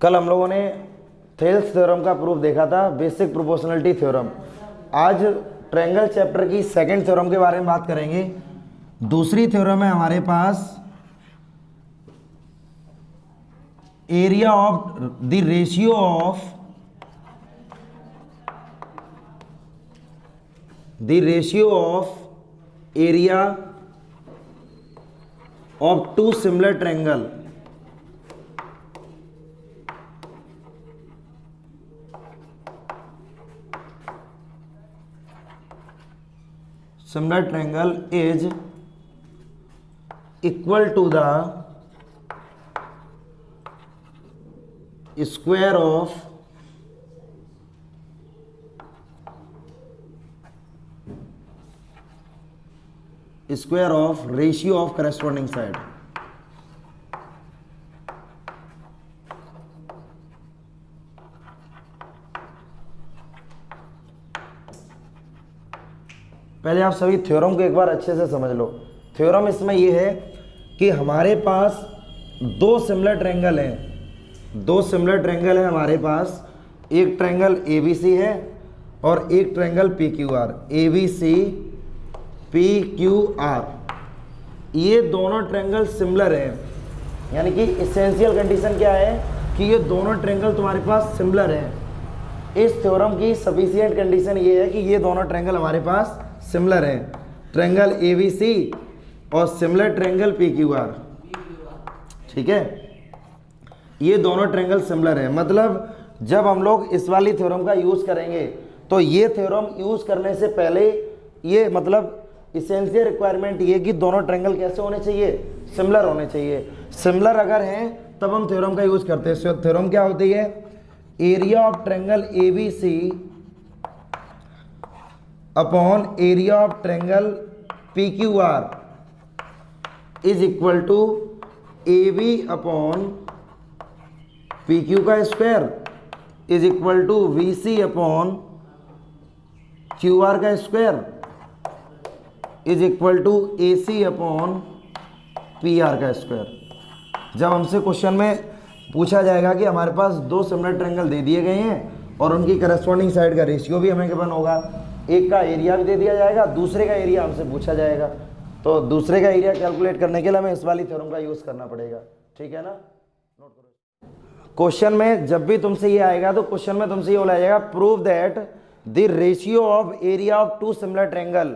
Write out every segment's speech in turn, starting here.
कल हम लोगों ने थेल्स थ्योरम का प्रूफ देखा था, बेसिक प्रोपोर्शनलिटी थ्योरम। आज ट्रायंगल चैप्टर की सेकंड थ्योरम के बारे में बात करेंगे। दूसरी थ्योरम है हमारे पास area of the ratio of area of two similar triangle. Similar triangle is equal to the square of ratio of corresponding side। पहले आप सभी थ्योरम को एक बार अच्छे से समझ लो। थ्योरम इसमें यह है कि हमारे पास दो सिमिलर ट्रायंगल हैं हमारे पास। एक ट्रायंगल ABC है और एक ट्रायंगल PQR। ABC PQR ये दोनों ट्रायंगल सिमिलर हैं, यानी कि इसेंशियल कंडीशन क्या है कि ये दोनों ट्रायंगल तुम्हारे पास सिमिलर हैं। इस थ्योरम की सफिशिएंट कंडीशन ये है कि ये दोनों ट्रायंगल हमारे पास सिमिलर हैं, ट्रायंगल ABC और सिमिलर ट्रायंगल PQR। ठीक है, ये दोनों ट्रायंगल सिमिलर हैं। मतलब जब हम लोग इस वाली थ्योरम का यूज़ करेंगे तो ये थ्योरम यूज़ करने से पहले ये मतलब इसेंशियल रिक्वायरमेंट ये कि दोनों ट्रायंगल कैसे होने चाहिए, सिमिलर होने चाहिए। सिमिलर अगर हैं तब हम थ्योरम का यूज़ करते हैं। थ्योरम क्या होती है? Area of triangle ABC upon area of triangle PQR is equal to AB upon PQ का square is equal to VC upon QR का square is equal to AC upon PR का square. जब हमसे question में पूछा जाएगा कि हमारे पास दो सिमिलर ट्रायंगल दे दिए गए हैं और उनकी करस्पॉन्डिंग साइड का रेशियो भी हमें गिवन होगा, एक का एरिया भी दे दिया जाएगा, दूसरे का एरिया हमसे पूछा जाएगा, तो दूसरे का एरिया कैलकुलेट करने के लिए हमें इस वाली थ्योरम का यूज़ करना पड़ेगा। ठीक है ना, नोट करो। क्वेश्चन में जब भी तुमसे ये आएगा तो क्वेश्चन में तुमसे ये बोला जाएगा prove that the ratio of area of two similar triangle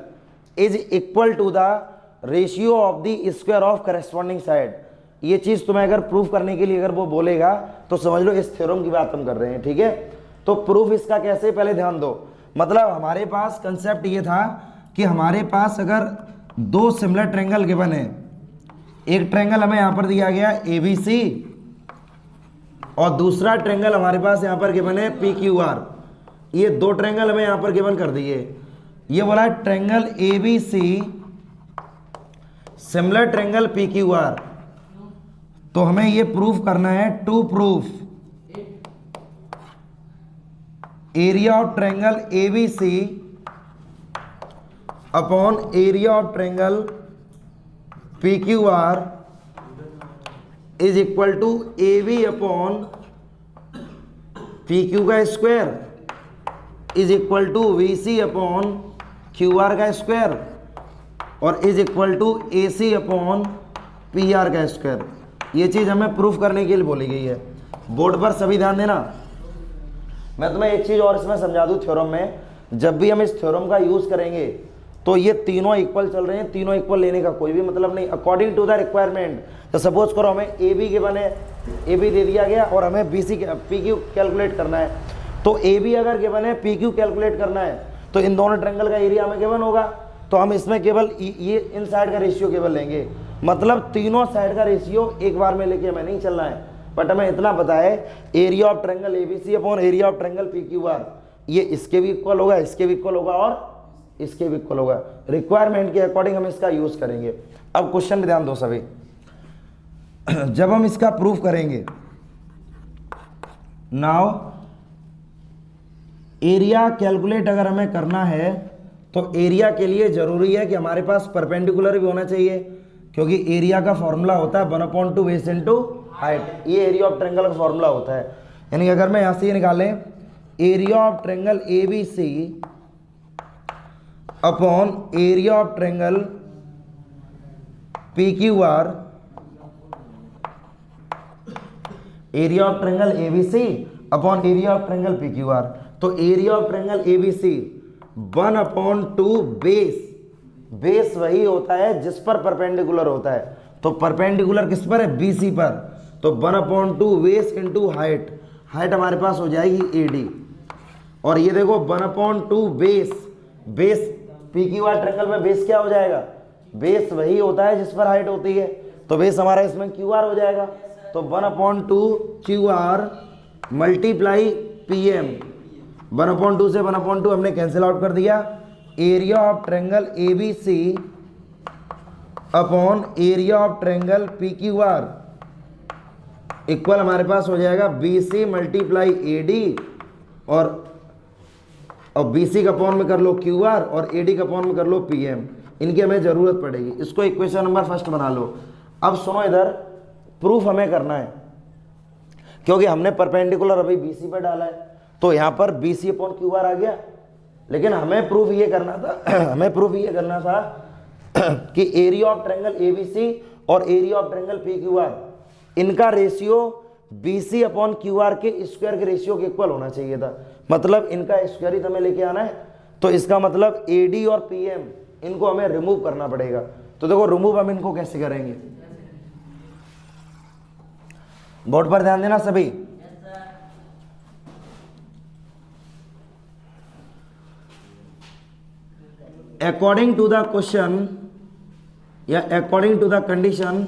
is equal to the ratio of the square of corresponding side. ये चीज़ तुम्हें अगर प्रूव करने के लिए अगर वो बोलेगा तो समझ लो इस थ्योरम की बात हम कर रहे हैं। ठीक है, तो प्रूफ इसका कैसे, पहले ध्यान दो। मतलब हमारे पास कंसेप्ट ये था कि हमारे पास अगर दो सिमिलर ट्रायंगल गिवन है, एक ट्रायंगल हमें यहाँ पर दिया गया ABC और दूसरा ट्रायंगल हमारे पास यहाँ पर गिवन है PQR। ये दो ट्रायंगल हमें यहाँ पर गिवन कर दिए। ये बोला triangle ABC similar triangle PQR, तो हमें ये प्रूफ करना है to proof area of triangle ABC upon area of triangle PQR is equal to AB upon PQ का square is equal to VC upon QR का स्क्वायर और is equal to AC upon PR का square. ये चीज़ हमें proof करने के लिए बोली गई है। बोर्ड पर सभी ध्यान देना। मैं तुम्हें एक चीज़ और इसमें समझा दूँ थ्योरम में, जब भी हम इस थ्योरम का यूज़ करेंगे तो ये तीनों इक्वल चल रहे हैं, तीनों इक्वल लेने का कोई भी मतलब नहीं, अकॉर्डिंग टू द रिक्वायरमेंट। तो सपोज करो हमें AB के बने AB दे दिया गया और हमें PQ कैलकुलेट करना है, तो AB अगर गिवन है PQ कैलकुलेट करना है तो इन दोनों ट्रायंगल का एरिया हमें गिवन होगा, तो हम इसमें केवल ये इन साइड का रेशियो केवल लेंगे। मतलब तीनों साइड का रेशियो एक बार में लेके हमें नहीं चलना है, बट हमें इतना पता है area of triangle ABC upon area of triangle PQR ये इसके भी इक्वल होगा, इसके भी इक्वल होगा और इसके भी इक्वल होगा। रिक्वायरमेंट के अकॉर्डिंग हम इसका यूज करेंगे। अब क्वेश्चन में ध्यान दो सभी। जब हम इसका प्रूफ करेंगे, नाउ एरिया कैलकुलेट अगर हमें करना है तो एरिया के लिए जरूरी है कि हमारे पास परपेंडिकुलर भी होना चाहिए, क्योंकि एरिया का फॉर्मूला होता है 1/2 बेस इनटू हाइट। ये एरिया ऑफ ट्रायंगल का फॉर्मूला होता है। यानी अगर मैं यहाँ से ये निकालें area of triangle A B C upon area of triangle P Q R, area of triangle A B C upon area of triangle P Q R. तो area of triangle A B C 1/2 base, base वही होता है जिस पर perpendicular होता है। तो perpendicular किस पर है? BC पर। तो 1/2 बेस इंटू हाइट, हाइट हमारे पास हो जाएगी AD। और ये देखो 1/2 बेस, बेस PQR ट्रायंगल में बेस क्या हो जाएगा? बेस वही होता है जिस पर हाइट होती है। तो बेस हमारा इसमें QR हो जाएगा। तो 1/2 QR मल्टीप्लाई PM, 1/2 से 1/2 हमने कैंसिल आउट कर दिया। Area of triangle ABC upon area of triangle PQR equal हमारे पास हो जाएगा BC मल्टीप्लाई AD, और BC का अपॉन में कर लो QR और AD का अपॉन में कर लो PM। इनकी हमें जरूरत पड़ेगी। इसको इक्वेशन नंबर फर्स्ट बना लो। अब सुनो, इधर प्रूफ हमें करना है क्योंकि हमने परपेंडिकुलर अभी BC पर डाला है, तो यहां पर BC अपॉन QR आ गया। लेकिन हमें प्रूफ ये करना था हमें प्रूफ ये करना था कि एरिया ऑफ ट्रायंगल ABC और एरिया ऑफ ट्रायंगल PQR इनका रेशियो BC अपॉन QR के स्क्वायर के रेशियो के इक्वल होना चाहिए था। मतलब इनका स्क्वायर ही हमें लेके आना है। तो इसका मतलब AD और PM इनको हमें रिमूव करना पड़ेगा। तो देखो रिमूव हम इनको कैसे करेंगे, बोर्ड पर ध्यान देना सभी। अकॉर्डिंग टू द क्वेश्चन या according to the condition,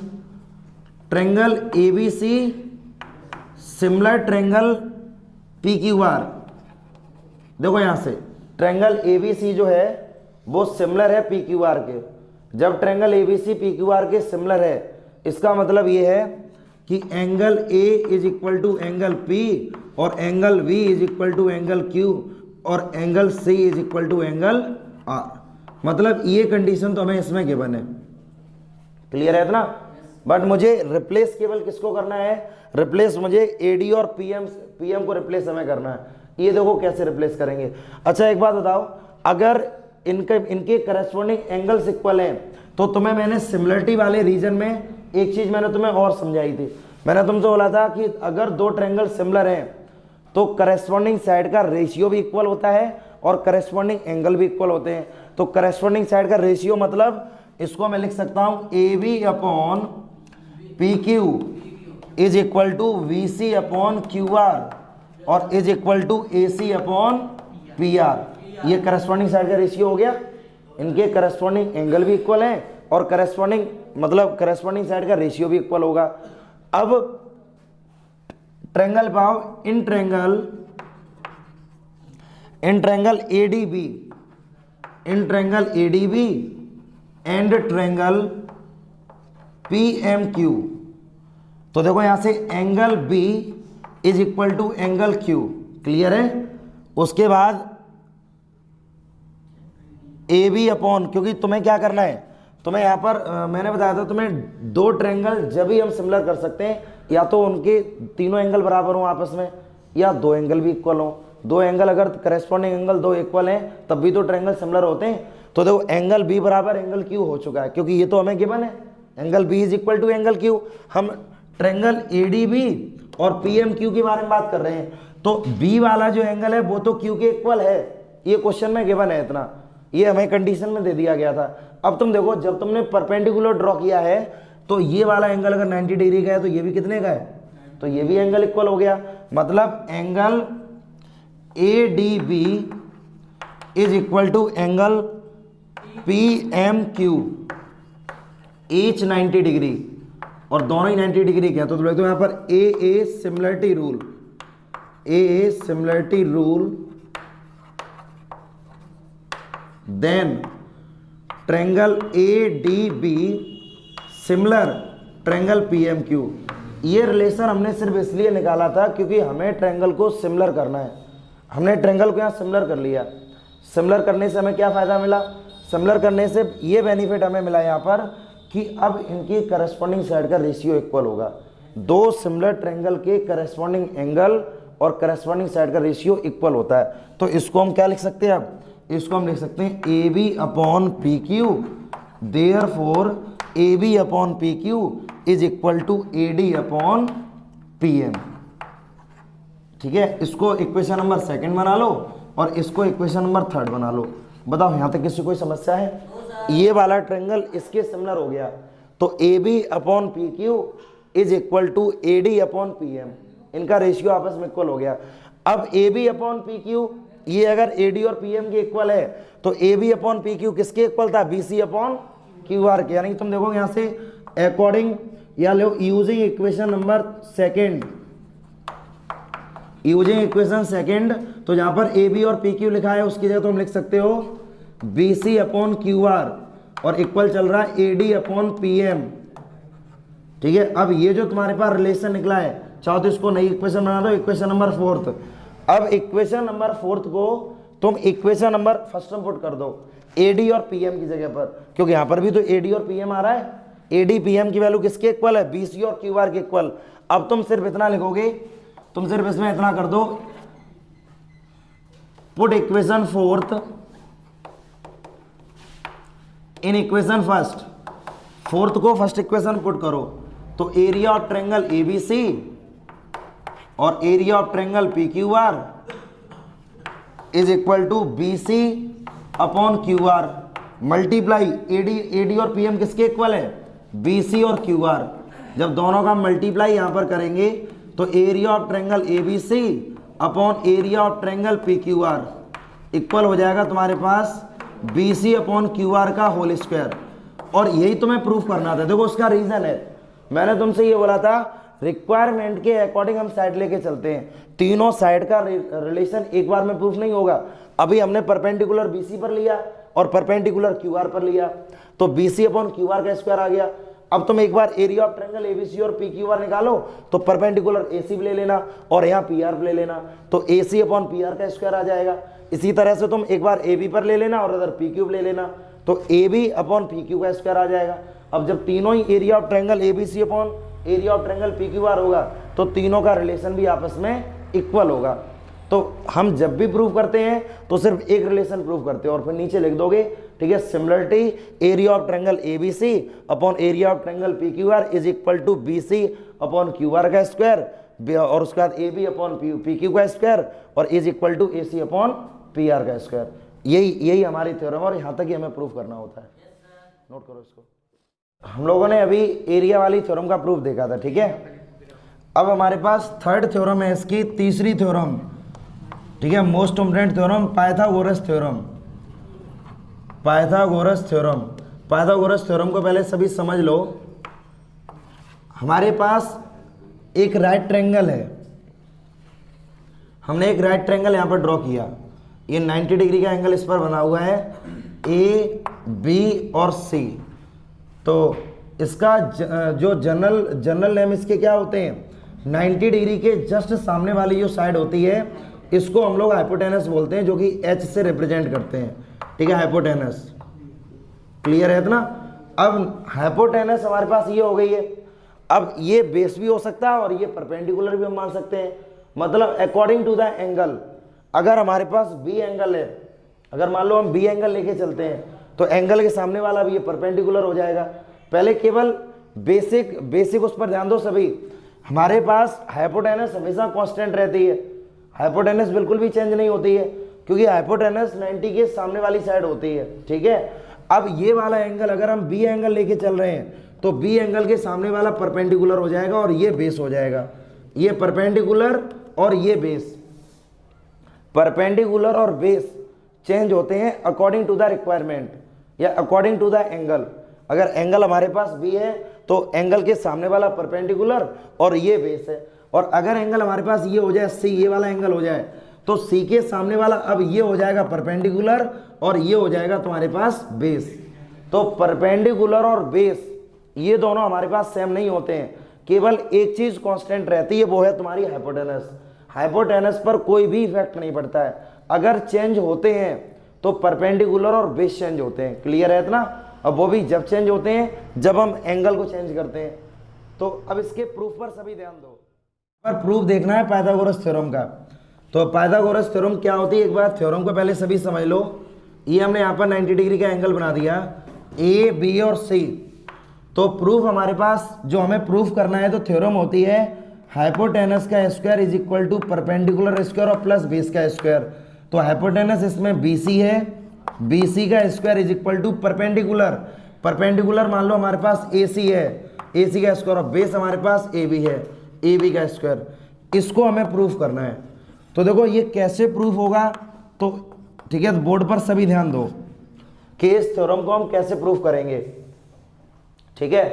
triangle ABC similar triangle PQR। देखो यहां से ट्रायंगल ABC जो है वो सिमिलर है PQR के। जब ट्रायंगल ABC PQR के सिमिलर है, इसका मतलब ये है कि angle A is equal to angle P और angle B is equal to angle Q और angle C is equal to angle R। मतलब ये कंडीशन तो हमें इसमें गिवन है। क्लियर है इतना? बट मुझे रिप्लेस केवल किसको करना है? रिप्लेस मुझे AD और PM को रिप्लेस हमें करना है। ये देखो कैसे रिप्लेस करेंगे। अच्छा एक बात बताओ, अगर इनके करस्पॉन्डिंग एंगल्स इक्वल हैं तो तुम्हें मैंने सिमिलरिटी वाले रीजन में एक चीज मैंने तुम्हें और समझाई थी। मैंने तुमसे बोला था कि अगर दो ट्रायंगल सिमिलर हैं तो करस्पॉन्डिंग साइड का रेशियो भी इक्वल होता है और करस्पॉन्डिंग एंगल भी इक्वल होते हैं। तो करस्पॉन्डिंग साइड का रेशियो मतलब इसको मैं लिख सकता हूं AB upon PQ is equal to VC upon QR और is equal to AC upon PR। ये करस्पॉन्डिंग साइड का रेशियो हो गया। इनके करस्पॉन्डिंग एंगल भी इक्वल हैं और करस्पॉन्डिंग मतलब करस्पॉन्डिंग साइड का रेशियो भी इक्वल होगा। अब ट्रायंगल पाओ, in triangle ADB and triangle PMQ। तो देखो यहां से angle B is equal to angle Q। Clear है? उसके बाद AB अपॉन, क्योंकि तुम्हें क्या करना है, तुम्हें यहाँ पर मैंने बताया था तुम्हें दो ट्रायंगल जब भी हम सिमिलर कर सकते हैं, या तो उनके तीनों एंगल बराबर हो आपस में या दो एंगल भी इक्वल हो। दो एंगल अगर करस्पॉन्डिंग एंगल दो इक्वल हैं तब भी तो ट्रायंगल सिमिलर होते हैं। तो देखो एंगल B बराबर एंगल Q हो चुका है क्योंकि ये तो हमें गिवन है। Angle B is equal to angle Q। हम ट्रायंगल ADB और PMQ के बारे में बात कर रहे हैं। तो B वाला जो एंगल है वो तो Q के इक्वल है, ये क्वेश्चन में गिवन है इतना, ये हमें कंडीशन में दे दिया गया था। अब तुम देखो जब तुमने परपेंडिकुलर ड्रॉ किया है तो ये वाला एंगल अगर 90 डिग्री का है तो ये भी कितने का है? तो ये भी एंगल इक्वल हो गया। मतलब angle ADB is equal to angle PMQ each 90 degree, और दोनों ही 90 डिग्री के हैं। तो देखो यहाँ पर AA similarity rule, then triangle ADB similar triangle PMQ। ये रिलेशन हमने सिर्फ इसलिए निकाला था क्योंकि हमें ट्रायंगल को सिमिलर करना है। हमने ट्रायंगल को यहाँ सिमिलर कर लिया। सिमिलर करने से हमें क्या फ़ायदा मिला? सिमिलर करने से ये बेनिफिट हमें मिला यहाँ पर कि अब इनकी करस्पॉन्डिंग साइड का रेशियो इक्वल होगा। दो सिमिलर ट्रायंगल के करस्पॉन्डिंग एंगल और करस्पॉन्डिंग साइड का रेशियो इक्वल होता है। तो इसको हम क्या लिख सकते हैं, अब इसको हम लिख सकते हैं A B upon P Q, therefore A B upon P Q is equal to A D upon P M. ठीक है, इसको इक्वेशन नंबर सेकंड बना लो और इसको इक्वेशन नंबर थर्ड बना लो। बताओ यहाँ तक किसी कोई समस्या है? ये वाला ट्रायंगल इसके सिमिलर हो गया, तो A B upon P Q is equal to A D upon P M, इनका रेशियो आपस में इक्वल हो गया। अब A B upon P Q ये अगर ए डी और पी एम के इक्वल है तो A B upon P Q किसके इक्वल था, B C upon Q R के। यानी तुम देखोगे यहाँ से अकॉर्डिंग या लो using equation number second, using equation second, तो जहां पर ए बी और पी क्यू लिखा है उसकी जगह तुम लिख सकते हो B C upon Q R और इक्वल चल रहा है A D upon P M. ठीक है, अब ये जो तुम्हारे पास रिलेशन निकला है, चाहो तो इसको नई इक्वेशन बना दो, इक्वेशन नंबर फोर्थ। अब इक्वेशन नंबर फोर्थ को तुम इक्वेशन नंबर फर्स्ट में पुट कर दो ए डी और पी एम की जगह पर, क्योंकि यहां पर भी तो ए डी और पी एम आ रहा है। ए डी पी एम की वैल्यू किसके इक्वल है, बी सी और क्यू आर के इक्वल। अब तुम सिर्फ इतना लिखोगे, तुम सिर्फ इसमें इतना कर दो, put equation fourth in equation first. Fourth को फर्स्ट इक्वेशन पुट करो, तो area of triangle A B C और area of triangle P Q R is equal to B C upon Q R multiply A D और P M किसके equal है, B C और Q are. जब दोनों का मल्टीप्लाई यहां पर करेंगे तो area of triangle A B C upon area of triangle P Q R equal हो जाएगा तुम्हारे पास B C upon Q R का होल स्क्वायर। और यही तुम्हें प्रूफ करना था। देखो उसका रीजन है, मैंने तुमसे ये बोला था रिक्वायरमेंट के अकॉर्डिंग हम साइड लेके चलते हैं, तीनों साइड का रिलेशन एक बार में प्रूफ नहीं होगा। अभी हमने परपेंडिकुलर बी सी पर लिया और परपेंडिकुलर क्यू आर पर लिया, तो B C upon Q R का स्क्वायर आ गया। अब तुम एक बार एरिया ऑफ ट्रायंगल एबीसी और पी क्यू आर निकालो, तो परपेंडिकुलर ए सी ले लेना और यहाँ पी आर ले लेना, तो ए सी अपॉन पी आर का स्क्वायर आ जाएगा। इसी तरह से तुम एक बार ए बी पर ले लेना और अदर पी क्यूब ले लेना, तो A B upon P Q का स्क्वायर आ जाएगा। अब जब तीनों ही area of triangle A B C upon area of triangle P Q R होगा, तो तीनों का रिलेशन भी आपस में इक्वल होगा। तो हम जब भी प्रूव करते हैं तो सिर्फ एक रिलेशन प्रूव करते हैं और फिर नीचे लिख दोगे, ठीक है, similarity area of triangle A B C upon area of triangle P Q R is equal to B C upon Q R का स्क्वायर और उसके बाद A B upon P Q का स्क्वायर और is equal to A C upon P R का square. यही हमारी theorem और यहाँ तक ही हमें प्रूफ करना होता है। नोट करो इसको। हम लोगों ने अभी एरिया वाली थ्योरम का प्रूफ देखा था, ठीक है। अब हमारे पास थर्ड थ्योरम है, इसकी तीसरी थ्योरम, ठीक है, most important theorem, Pythagoras theorem. Pythagoras theorem, Pythagoras theorem को पहले सभी समझ लो। हमारे पास एक राइट ट्रायंगल है, हमने एक राइट ट्रायंगल यहाँ पर ड्रॉ किया, ये 90 डिग्री का एंगल इस पर बना हुआ है, ए बी और सी। तो इसका जो जनरल नेम इसके क्या होते हैं, 90 डिग्री के जस्ट सामने वाली जो साइड होती है इसको हम लोग हाइपोटेनस बोलते हैं, जो कि एच से रिप्रेजेंट करते हैं, ठीक है, हाइपोटेनस। क्लियर है इतना। अब हाइपोटेनस हमारे पास ये हो गई है। अब ये बेस भी हो सकता है और ये परपेंडिकुलर भी हम मान सकते हैं, मतलब अकॉर्डिंग टू द एंगल। अगर हमारे पास बी एंगल है, अगर मान लो हम बी एंगल लेके चलते हैं, तो एंगल के सामने वाला भी ये परपेंडिकुलर हो जाएगा। पहले केवल बेसिक उस पर ध्यान दो सभी। हमारे पास हाइपोटेनस हमेशा कांस्टेंट रहती है, हाइपोटेनस बिल्कुल भी चेंज नहीं होती है, क्योंकि हाइपोटेनस 90 के सामने वाली साइड होती है, ठीक है। अब ये वाला एंगल अगर हम बी एंगल लेके चल रहे हैं, तो बी एंगल के सामने वाला परपेंडिकुलर हो जाएगा और ये बेस हो जाएगा। ये परपेंडिकुलर और ये बेस, परपेंडिकुलर और बेस चेंज होते हैं अकॉर्डिंग टू द रिक्वायरमेंट या अकॉर्डिंग टू द एंगल। अगर एंगल हमारे पास बी है तो एंगल के सामने वाला परपेंडिकुलर और ये बेस है, और अगर एंगल हमारे पास ये हो जाए सी, ये वाला एंगल हो जाए, तो सी के सामने वाला अब ये हो जाएगा परपेंडिकुलर और ये हो जाएगा तुम्हारे पास बेस। तो परपेंडिकुलर और बेस ये दोनों हमारे पास सेम नहीं होते हैं, केवल एक चीज कांस्टेंट रहती है, वो है तुम्हारी हाइपोटेनस। हाइपोटेनस पर कोई भी इफेक्ट नहीं पड़ता है। अगर चेंज होते हैं तो परपेंडिकुलर और बेस चेंज होते हैं। क्लियर है इतना। अब वो भी जब चेंज होते हैं जब हम एंगल को चेंज करते हैं। तो अब इसके प्रूफ पर सभी ध्यान दो। पर प्रूफ देखना है पाइथागोरस थ्योरम का। तो पाइथागोरस थ्योरम क्या होती है, एक बार थ्योरम को पहले सभी समझ लो। ये हमने यहाँ पर 90 डिग्री का एंगल बना दिया, ए बी और सी। तो प्रूफ हमारे पास जो हमें प्रूफ करना है, तो थ्योरम होती है हाइपोटेनस का square is equal to perpendicular square और प्लस बेस का स्क्वायर। तो हाइपोटेनस इसमें बीसी है, बीसी का square is equal to perpendicular, perpendicular मान लो हमारे पास एसी है, एसी का स्क्वायर, और बेस हमारे पास ए बी है, ए बी का स्क्वायर। इसको हमें प्रूफ करना है। तो देखो ये कैसे प्रूफ होगा, तो ठीक है, तो बोर्ड पर सभी ध्यान दो कि इस थ्योरम को हम कैसे प्रूफ करेंगे। ठीक है,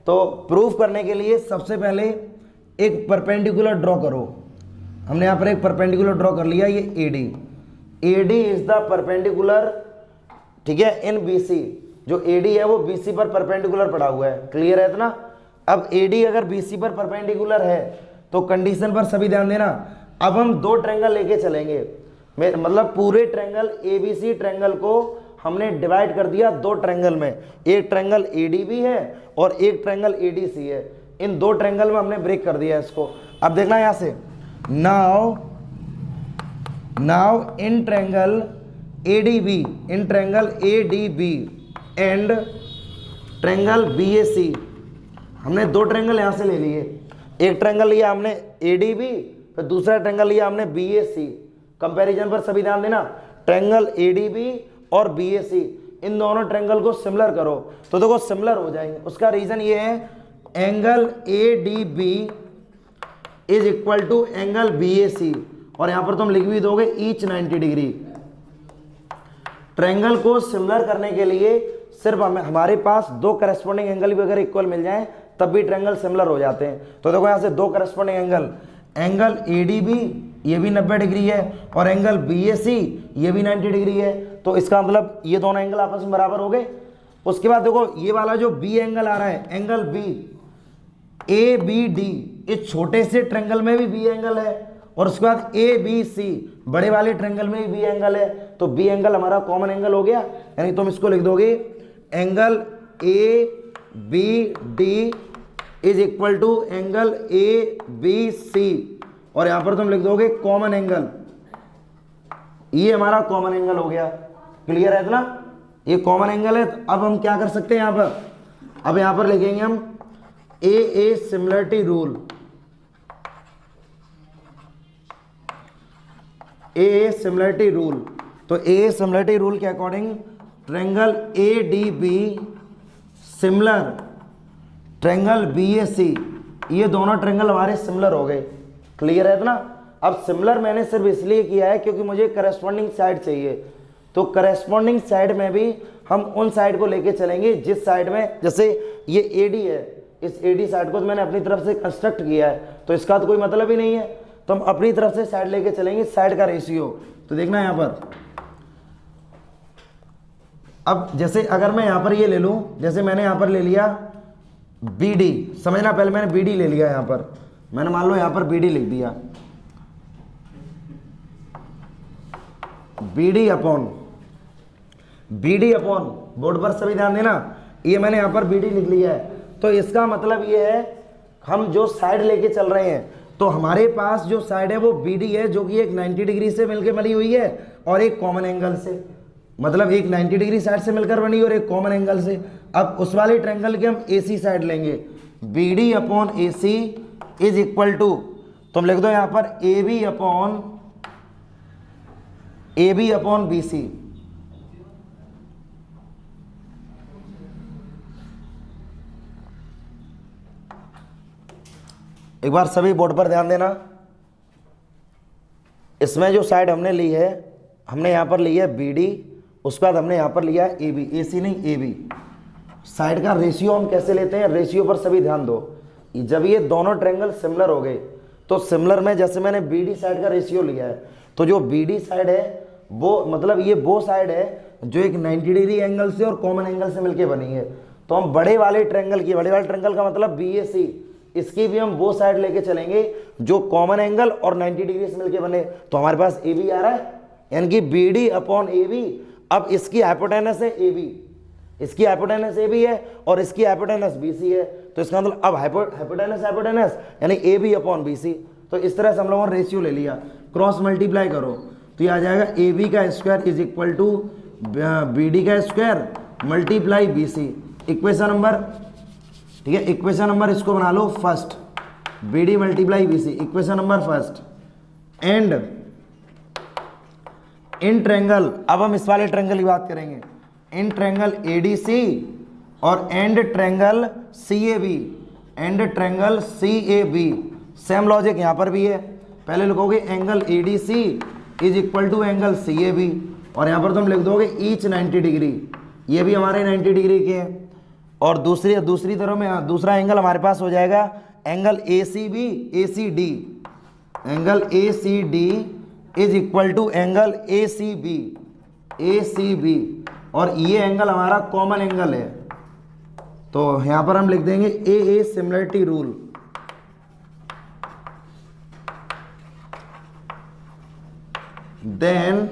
तो प्रूफ करने के लिए सबसे पहले एक परपेंडिकुलर ड्रॉ करो। हमने यहाँ पर एक परपेंडिकुलर ड्रॉ कर लिया, ये AD, AD is the perpendicular, ठीक है, इन बीसी। जो एडी है वो बीसी पर परपेंडिकुलर पड़ा हुआ है, क्लियर है इतना। अब एडी अगर बीसी पर परपेंडिकुलर है तो कंडीशन पर सभी ध्यान देना। अब हम दो ट्रायंगल लेके चलेंगे, मतलब पूरे ट्रायंगल एबीसी ट्रायंगल को हमने डिवाइड कर दिया दो ट्रायंगल में। एक ट्रायंगल एडीबी है और एक ट्रायंगल एडीसी है। इन दो ट्रायंगल में हमने ब्रेक कर दिया इसको। अब देखना यहां से, now in triangle ADB, in triangle ADB and triangle BAC, हमने दो ट्रायंगल यहां से ले लिए। एक ट्रायंगल लिया हमने एडीबी, फिर दूसरा ट्रायंगल लिया हमने बीएसी। कंपैरिजन पर सभी ध्यान देना, ट्रायंगल एडीबी और बीएसी, इन दोनों ट्रायंगल को सिमिलर करो तो देखो सिमिलर हो जाएंगे। उसका रीजन ये है, angle ADB is equal to angle BAC, और यहां पर तुम लिख भी दोगे ईच 90 डिग्री। ट्रायंगल को सिमिलर करने के लिए सिर्फ हमारे पास दो करस्पॉन्डिंग एंगल भी अगर इक्वल मिल जाए तब भी ट्रायंगल सिमिलर हो जाते हैं। तो देखो यहां से दो करस्पॉन्डिंग एंगल, एंगल एडीबी ये भी 90 डिग्री है और एंगल बीएसी ये भी 90 डिग्री है। तो इसका मतलब ये दोनों एंगल आपस में बराबर हो गए। उसके बाद देखो ये वाला जो बी एंगल आ रहा है, angle B A B D, इस छोटे से ट्रायंगल में भी बी एंगल है, और उसके बाद ए बी सी बड़े वाले ट्रायंगल में भी बी एंगल है। तो बी एंगल हमारा कॉमन एंगल हो गया, यानी तुम इसको लिख दोगे angle A B D is equal to angle A B C, और यहां पर तुम लिख दोगे कॉमन एंगल, ये हमारा कॉमन एंगल हो गया। क्लियर है इतना, ये कॉमन एंगल है। तो अब हम क्या कर सकते हैं यहां पर, अब यहां पर लिखेंगे हम A similarity rule, A similarity rule. तो ए सिमिलरिटी रूल के according triangle A D B similar triangle B A C, ये दोनों ट्रायंगल हमारे सिमिलर हो गए। क्लियर है इतना। अब सिमिलर मैंने सिर्फ इसलिए किया है क्योंकि मुझे करस्पॉन्डिंग साइड चाहिए। तो करस्पॉन्डिंग साइड में भी हम उन साइड को लेके चलेंगे जिस साइड में, जैसे ये एडी है, इस एडी साइड को तो मैंने अपनी तरफ से कंस्ट्रक्ट किया है, तो इसका तो कोई मतलब ही नहीं है। तो हम अपनी तरफ से साइड लेके चलेंगे, साइड का रेशियो। तो देखना यहां पर, अब जैसे अगर मैं यहां पर ये ले लूं, जैसे मैंने यहां पर ले लिया BD, समझना, पहले मैंने BD ले लिया, यहां पर मैंने मान लो यहां पर BD लिख दिया, BD अपॉन बोर्ड पर सभी ध्यान देना, ये मैंने यहां पर BD लिख लिया है। तो इसका मतलब ये है, हम जो साइड लेके चल रहे हैं, तो हमारे पास जो साइड है वो BD है, जो कि एक 90 डिग्री से मिलकर बनी हुई है और एक कॉमन एंगल से, मतलब एक 90 डिग्री साइड से मिलकर बनी और एक कॉमन एंगल से। अब उस वाले ट्रायंगल के हम AC साइड लेंगे, BD upon AC is equal to, तुम लिख दो यहां पर AB अपॉन BC। एक बार सभी बोर्ड पर ध्यान देना, इसमें जो साइड हमने ली है, हमने यहां पर ली है BD, उसके बाद हमने यहां पर लिया है AB, AC नहीं AB। साइड का रेशियो हम कैसे लेते हैं, रेशियो पर सभी ध्यान दो। जब ये दोनों ट्रायंगल सिमिलर हो गए, तो सिमिलर में जैसे मैंने BD साइड का रेशियो लिया है, तो जो BD साइड है वो, मतलब ये वो साइड है जो एक 90 डिग्री एंगल से और कॉमन एंगल से मिलके बनी है। तो हम बड़े वाले ट्रायंगल का मतलब BAC, इसकी भी हम वो साइड लेके चलेंगे जो कॉमन एंगल और 90 डिग्री से मिलके बने। तो हमारे पास AB आ रहा है, यानी कि BD अपॉन AB। अब इसकी हाइपोटेनस है AB, इसकी हाइपोटेनस ए बी है और इसकी हाइपोटेनस बी सी है, तो इसका मतलब अब हाइपोटेनस यानी A B upon B C. तो इस तरह से हम लोगों ने रेशियो ले लिया, क्रॉस मल्टीप्लाई करो तो ये आ जाएगा ए बी का square is equal to B D का square multiply B C. Equation number, ठीक है, इक्वेशन नंबर इसको बना लो first, B D multiply B C, equation number first. And in triangle, अब हम इस वाले ट्रायंगल की बात करेंगे, इन ट्रायंगल एडीसी और and triangle C A B, and triangle C A B, same logic यहां पर भी है। पहले लिखोगे angle A D C is equal to angle CAB और यहां पर तुम लिख दोगे ईच 90 डिग्री, ये भी हमारे 90 डिग्री के हैं। और दूसरी तरफ में दूसरा एंगल हमारे पास हो जाएगा angle ACB ACD, angle ACD is equal to angle ACB ACB, और ये एंगल हमारा कॉमन एंगल है, तो यहां पर हम लिख देंगे A similarity rule. Then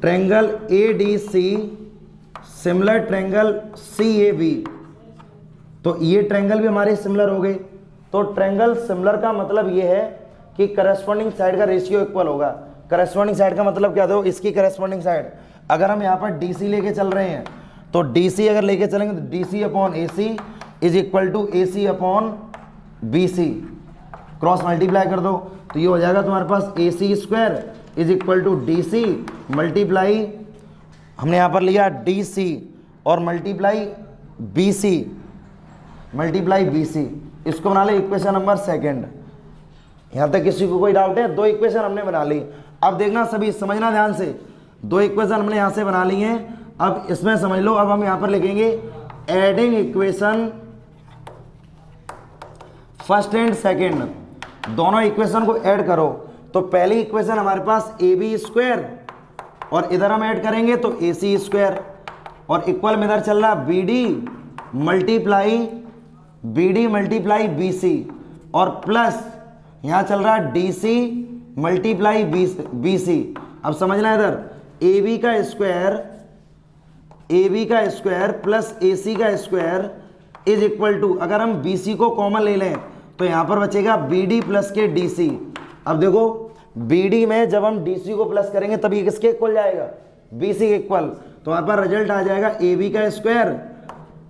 triangle ADC similar triangle CAB, तो ये ट्रायंगल भी हमारे सिमिलर हो गए। तो ट्रायंगल सिमिलर का मतलब ये है कि करस्पॉन्डिंग साइड का रेशियो इक्वल होगा। करस्पॉन्डिंग साइड का मतलब क्या दो, इसकी करस्पॉन्डिंग साइड, अगर हम यहाँ पर डीसी लेके चल रहे हैं तो डीसी अगर लेके चलेंगे तो DC upon AC is equal to AC upon BC, cross multiply कर दो तो ये हो जाएगा तुम्हारे पास A C square is equal to D C multiply, हमने यहाँ पर लिया डी सी और multiply B C, multiply B C. इसको बना ले इक्वेशन नंबर सेकेंड। यहाँ तक किसी को कोई डाउट है? दो इक्वेशन हमने बना ली। अब देखना सभी, समझना ध्यान से, दो इक्वेशन हमने यहाँ से बना ली हैं। अब इसमें समझ लो, अब हम यहाँ पर लिखेंगे adding equation first and second, दोनों इक्वेशन को ऐड करो। तो पहली इक्वेशन हमारे पास ए बी स्क्वायर और इधर हम ऐड करेंगे तो ए सी स्क्वायर, और इक्वल में इधर चल रहा B D multiply B C, और प्लस यहाँ चल रहा D C multiply B C. अब समझना इधर ए बी का स्क्वायर प्लस ए सी का स्क्वायर इज इक्वल टू, अगर हम बी सी को कॉमन ले लें तो यहाँ पर बचेगा बी डी प्लस के डी सी। अब देखो बी डी में जब हम डी सी को प्लस करेंगे तब ये किसके इक्वल जाएगा, बी सी के इक्वल, तो वहाँ पर रिजल्ट आ जाएगा ए बी का स्क्वायर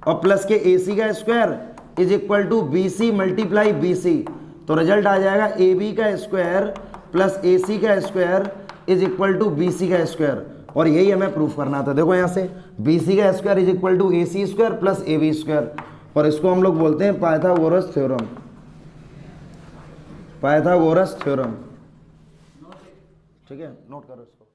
और प्लस के ए सी का square is equal to B C multiply B C. तो रिजल्ट आ जाएगा ए बी का स्क्वायर प्लस ए सी का square is equal to B C का स्क्वायर, और यही हमें प्रूफ करना था। देखो यहाँ से बी सी का square is equal to A C square plus A B square, और इसको हम लोग बोलते हैं पाइथागोरस थ्योरम, पाइथागोरस थ्योरम। ठीक है, नोट करो इसको।